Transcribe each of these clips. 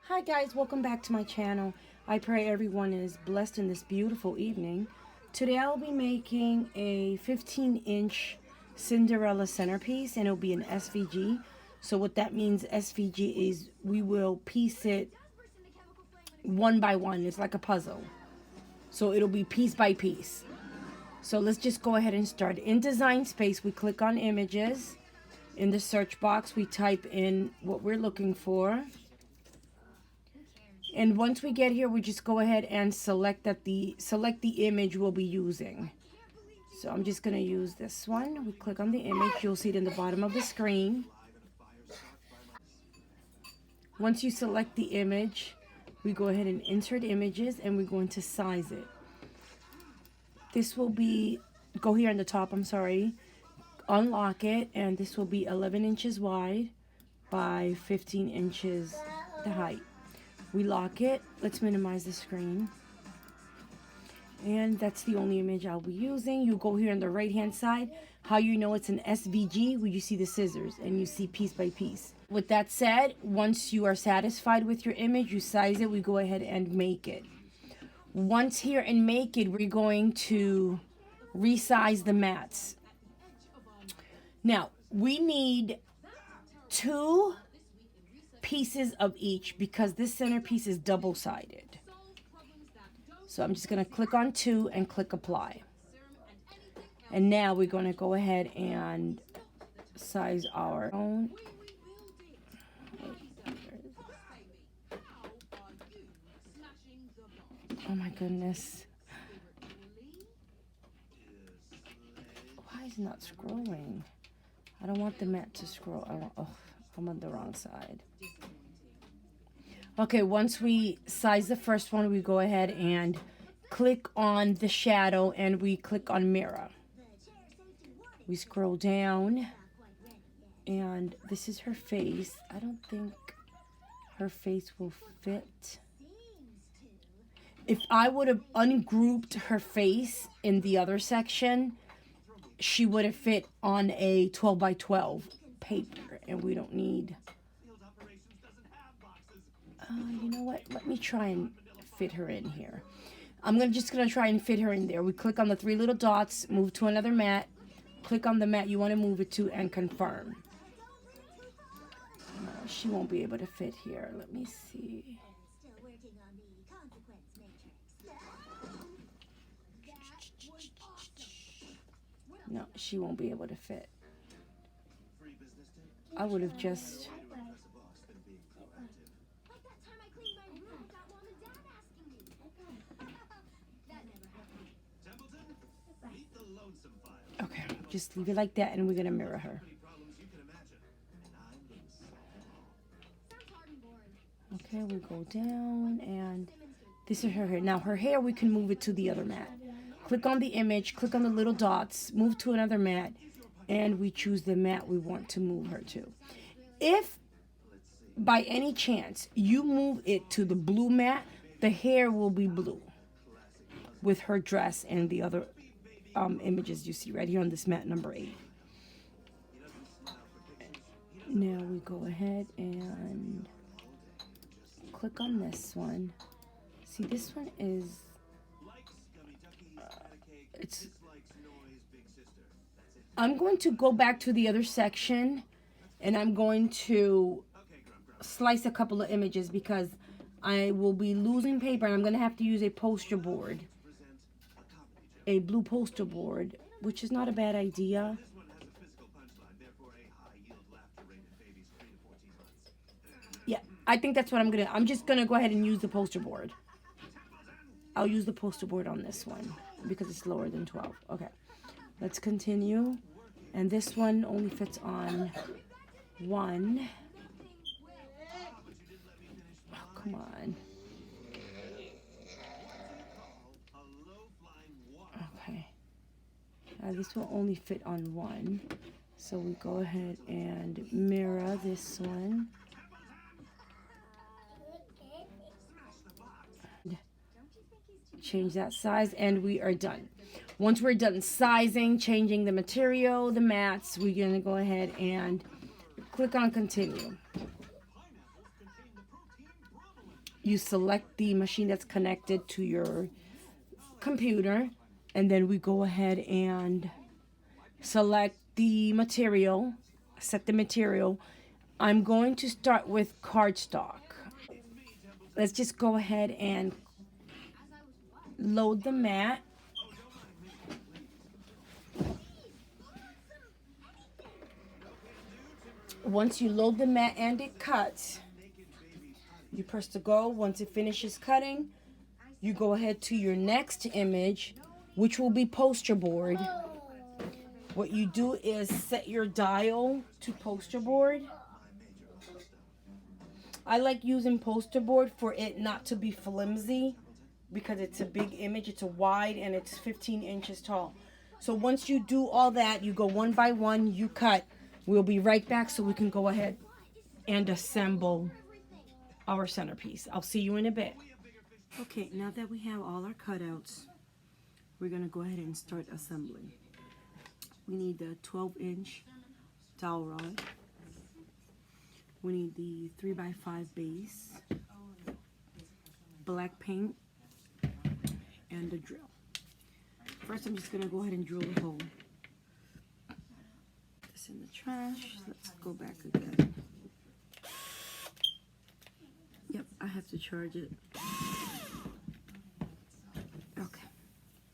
Hi guys, welcome back to my channel. I pray everyone is blessed in this beautiful evening. Today I'll be making a 15-inch Cinderella centerpiece, and it'll be an SVG. So what that means, SVG, is we will piece it one by one. It's like a puzzle. So it'll be piece by piece. So let's just go ahead and start. In Design Space, we click on Images. In the search box, we type in what we're looking for. And once we get here, we just go ahead and select the image we'll be using. So I'm just going to use this one. We click on the image. You'll see it in the bottom of the screen. Once you select the image, we go ahead and insert images, and we're going to size it. This will be, go here on the top, I'm sorry, unlock it, and this will be 11 inches wide by 15 inches the height. We lock it. Let's minimize the screen. And that's the only image I'll be using. You go here on the right hand side. How you know it's an SVG? When you see the scissors and you see piece by piece. With that said, once you are satisfied with your image, you size it, we go ahead and make it. Once here in Make It, we're going to resize the mats. Now, we need 2 pieces of each because this centerpiece is double-sided. So I'm just going to click on 2 and click Apply. And now we're going to go ahead and size our own. Oh my goodness. Why is it not scrolling? I don't want the mat to scroll. I'm on the wrong side. Okay, once we size the first one, we go ahead and click on the shadow and we click on mirror. We scroll down and this is her face. I don't think her face will fit. If I would have ungrouped her face in the other section, she would have fit on a 12 by 12 paper, and we don't need. You know what? Let me try and fit her in here. I'm just gonna try and fit her in there. We click on the 3 little dots, move to another mat, click on the mat you want to move it to, and confirm. She won't be able to fit here. Let me see. No, she won't be able to fit. I would have just... Okay, just leave it like that, and we're going to mirror her. Okay, we go down, and this is her hair. Now, her hair, we can move it to the other mat. Click on the image, click on the little dots, move to another mat, and we choose the mat we want to move her to. If, by any chance, you move it to the blue mat, the hair will be blue with her dress and the other images you see right here on this mat number 8. Now we go ahead and click on this one. See, this one is I'm going to go back to the other section and I'm going to slice a couple of images because I will be losing paper and I'm going to have to use a poster board, a blue poster board, which is not a bad idea. Yeah, I think that's what I'm just going to go ahead and use the poster board. I'll use the poster board on this one because it's lower than 12. Okay, let's continue. And this one only fits on 1. Oh, come on. Okay. This will only fit on 1. So we go ahead and mirror this one. Change that size, and we are done. Once we're done sizing, changing the material, the mats, we're going to go ahead and click on continue. You select the machine that's connected to your computer, and then we go ahead and select the material, set the material. I'm going to start with cardstock. Let's just go ahead and load the mat. Once you load the mat and it cuts, you press the go. Once it finishes cutting, you go ahead to your next image, which will be poster board. What you do is set your dial to poster board. I like using poster board for it not to be flimsy because it's a big image, it's a wide, and it's 15 inches tall. So once you do all that, you go one by one, you cut. We'll be right back so we can go ahead and assemble our centerpiece. I'll see you in a bit. Okay, now that we have all our cutouts, we're gonna go ahead and start assembling. We need the 12-inch dowel rod. We need the 3x5 base, black paint, and a drill. First, I'm just gonna go ahead and drill a hole. Put this in the trash. Let's go back again. Yep, I have to charge it. Okay,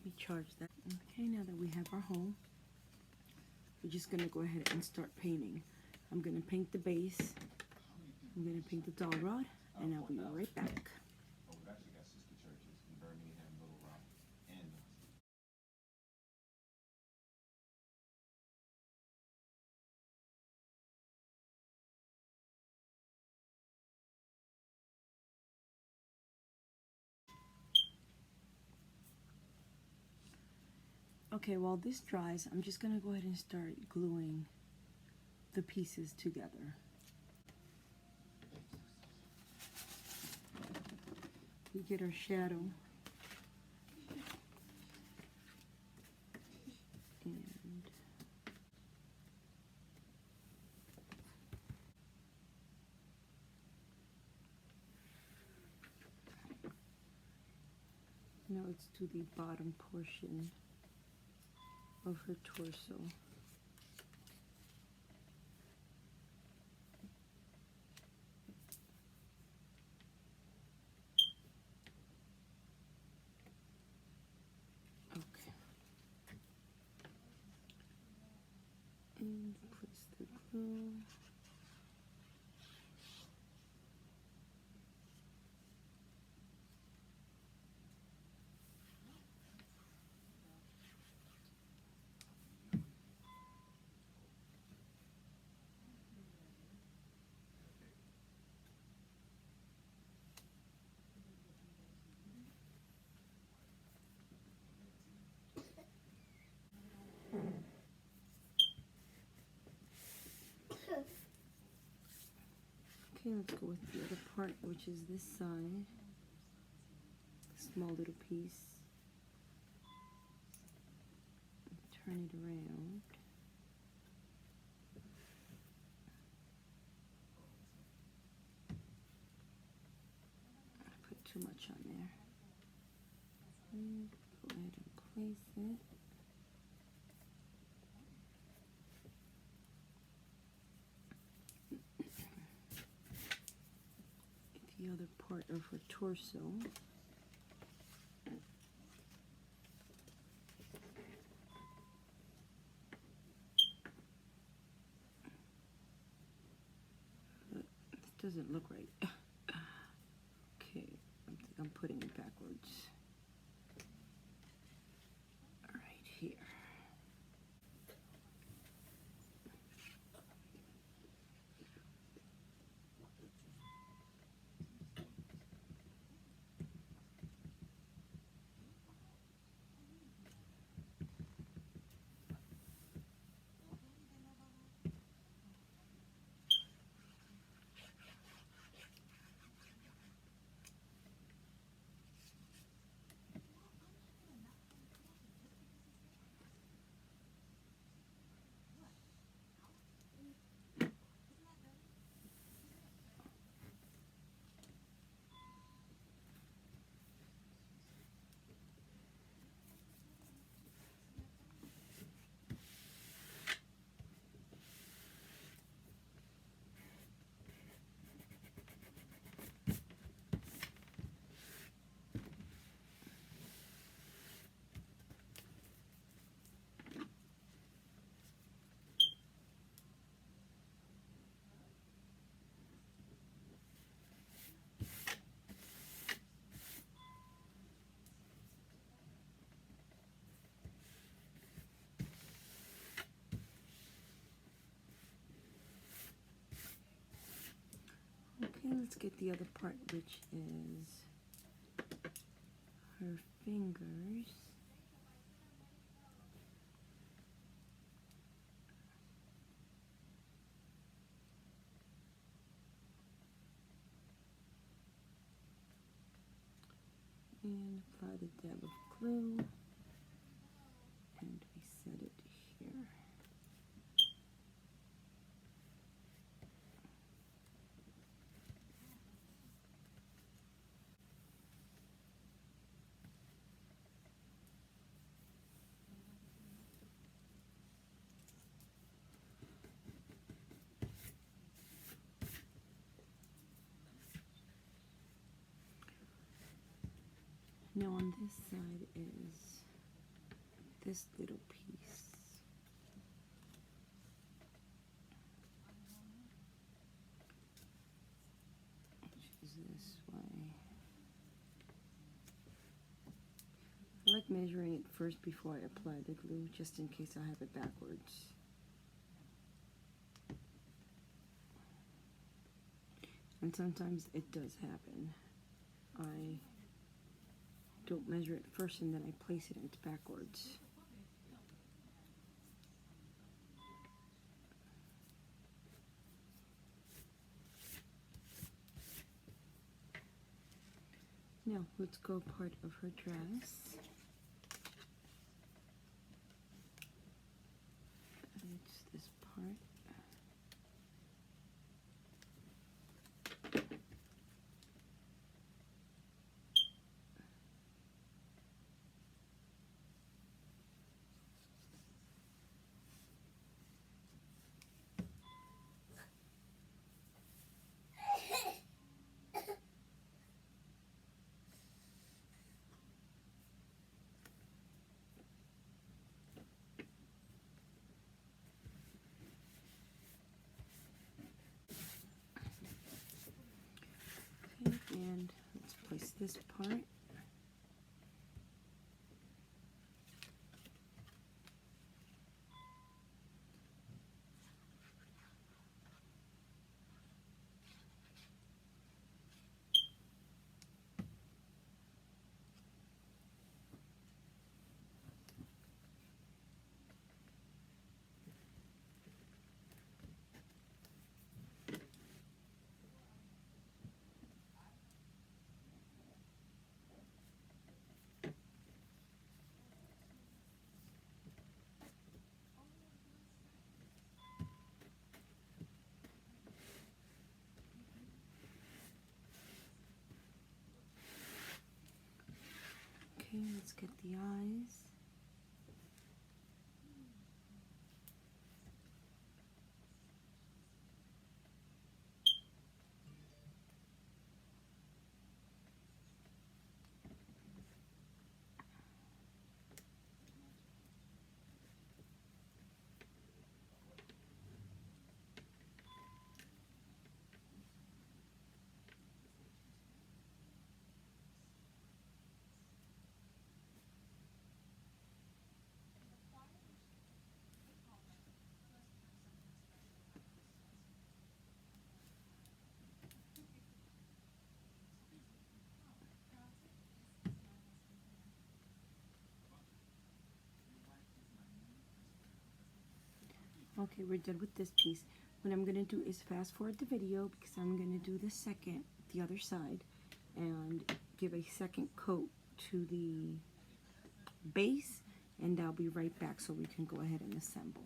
we charge that. Okay, now that we have our hole, we're just gonna go ahead and start painting. I'm gonna paint the base. I'm gonna paint the dowel rod, and I'll be right back. Okay, while this dries, I'm just gonna go ahead and start gluing the pieces together. We get our shadow. And now it's to the bottom portion of her torso. Okay. And place the glue. Okay, let's go with the other part, which is this side. Small little piece. Turn it around. I put too much on there. And go ahead and place it. The other part of her torso. But this doesn't look right. Okay, I think I'm putting it backwards. Right here. get the other part, which is her fingers. And apply the dab of glue, and we set it here. Now on this side is this little piece. Which is this way. I like measuring it first before I apply the glue, just in case I have it backwards. And sometimes it does happen. I don't measure it first and then I place it and it's backwards. Now let's go part of her dress. It's this part. And let's place this part. Okay, let's get the eyes. Okay, we're done with this piece. What I'm going to do is fast forward the video because I'm going to do the other side, and give a second coat to the base, and I'll be right back so we can go ahead and assemble.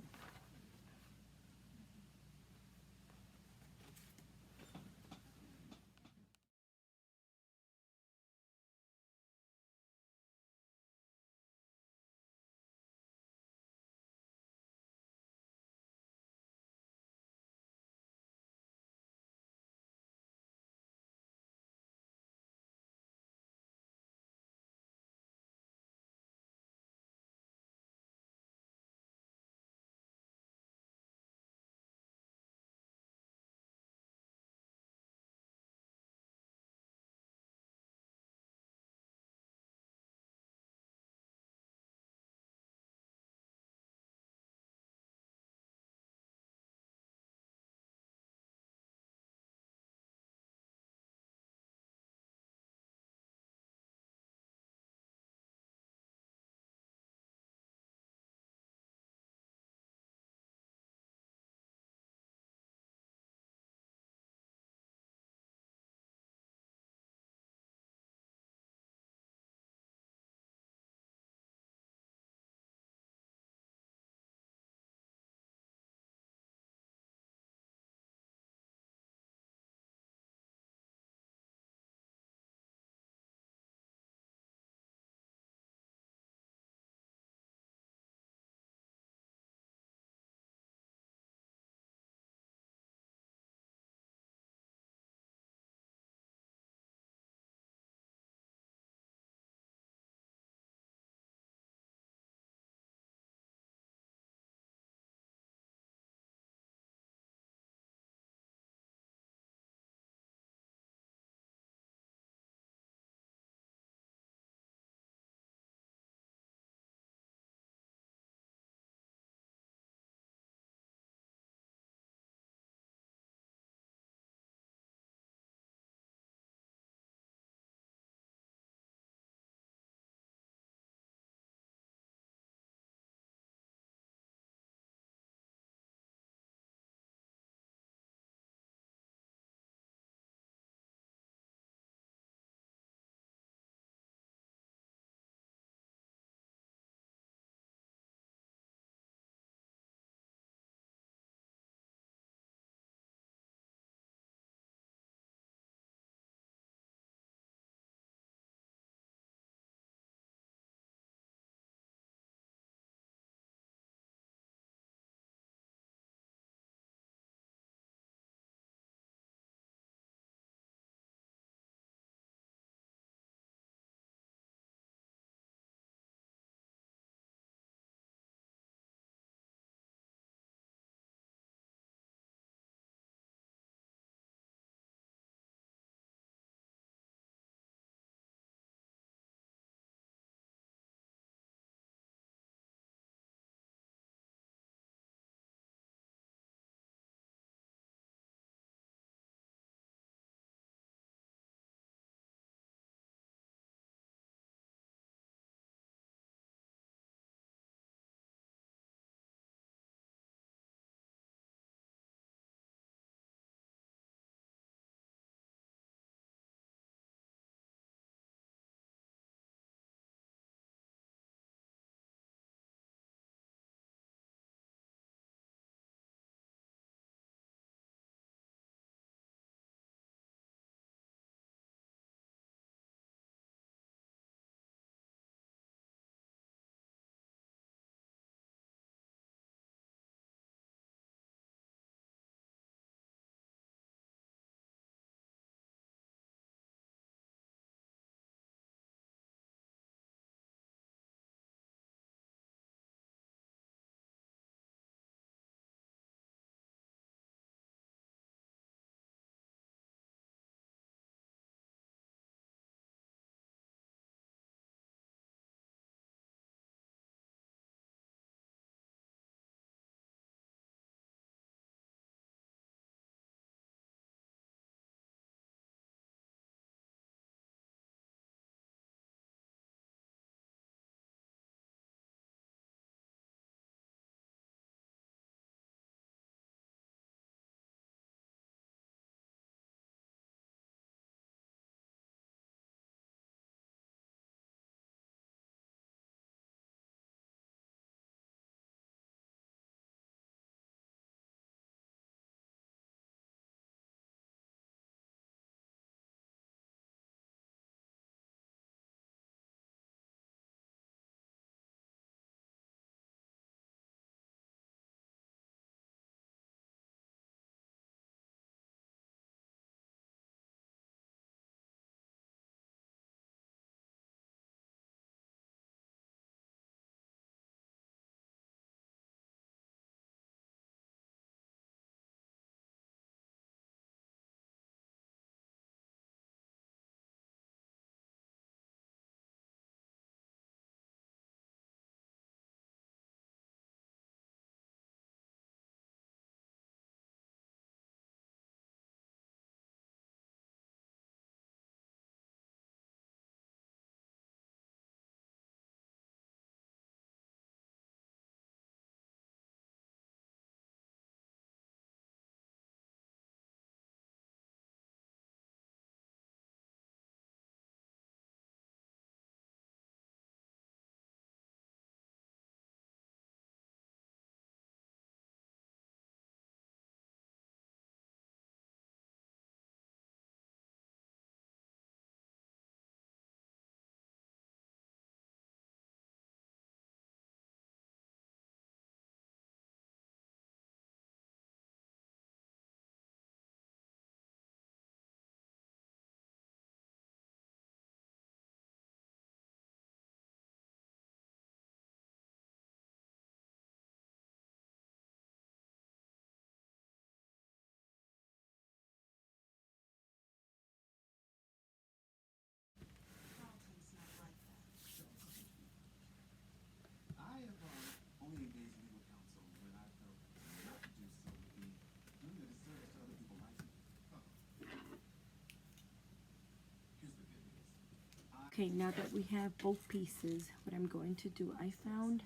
Okay, now that we have both pieces, what I'm going to do, I found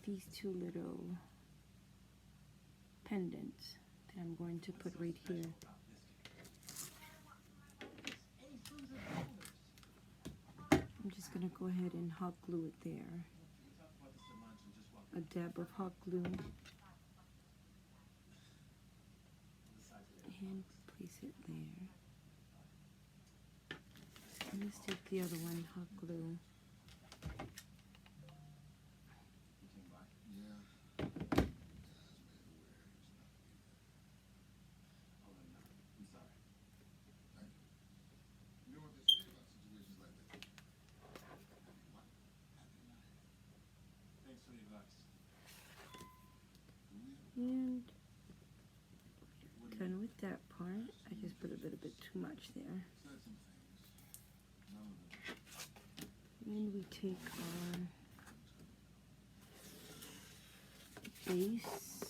these two little pendants that I'm going to put right here. I'm just going to go ahead and hot glue it there. A dab of hot glue. And place it there. And let's take the other one, hot glue. And done with that part. I just put a little bit too much there. And we take our base.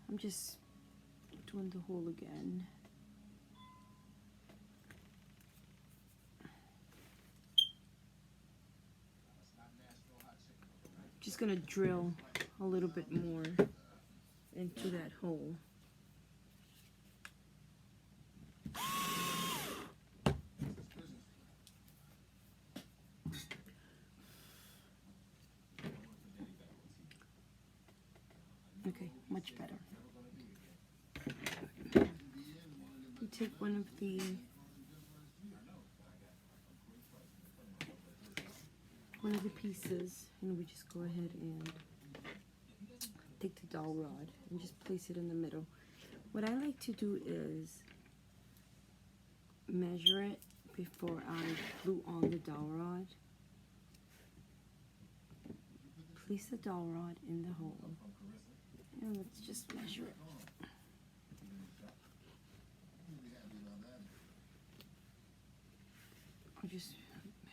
I'm just doing the hole again. Just gonna drill a little bit more into that hole. Okay, much better. We take one of the pieces and we just go ahead and take the dowel rod and just place it in the middle. What I like to do is measure it before I glue on the dowel rod. Place the dowel rod in the hole and let's just measure it. I'll just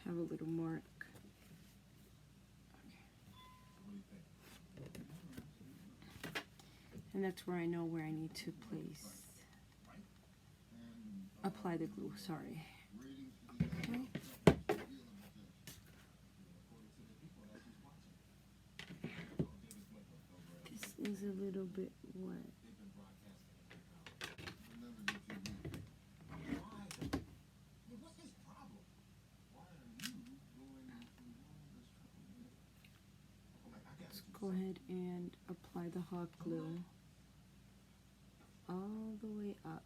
have a little mark. And that's where I know where I need to apply the glue, sorry. Okay. This is a little bit wet. Let's go ahead and apply the hot glue all the way up.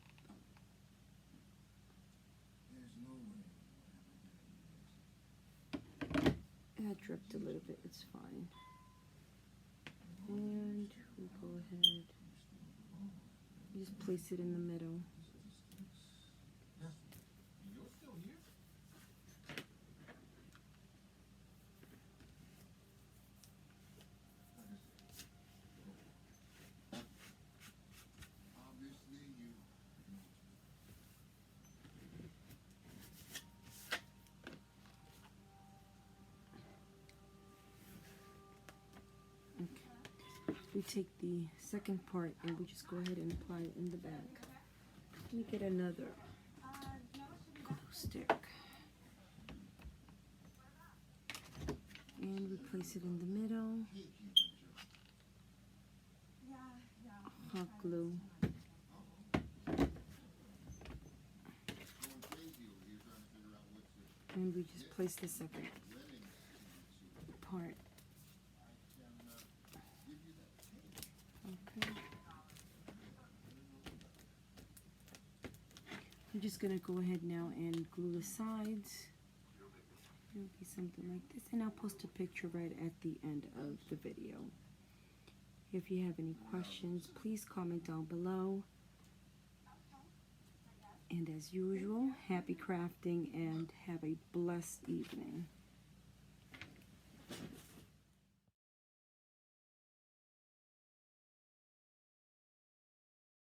That dripped a little bit, it's fine. And we go ahead, just place it in the middle. We take the second part and we just go ahead and apply it in the back. Let me get another glue stick. And we place it in the middle. Hot glue. And we just place the second part. Okay. I'm just going to go ahead now and glue the sides. It'll be something like this, and I'll post a picture right at the end of the video. If you have any questions, please comment down below. And as usual, happy crafting and have a blessed evening.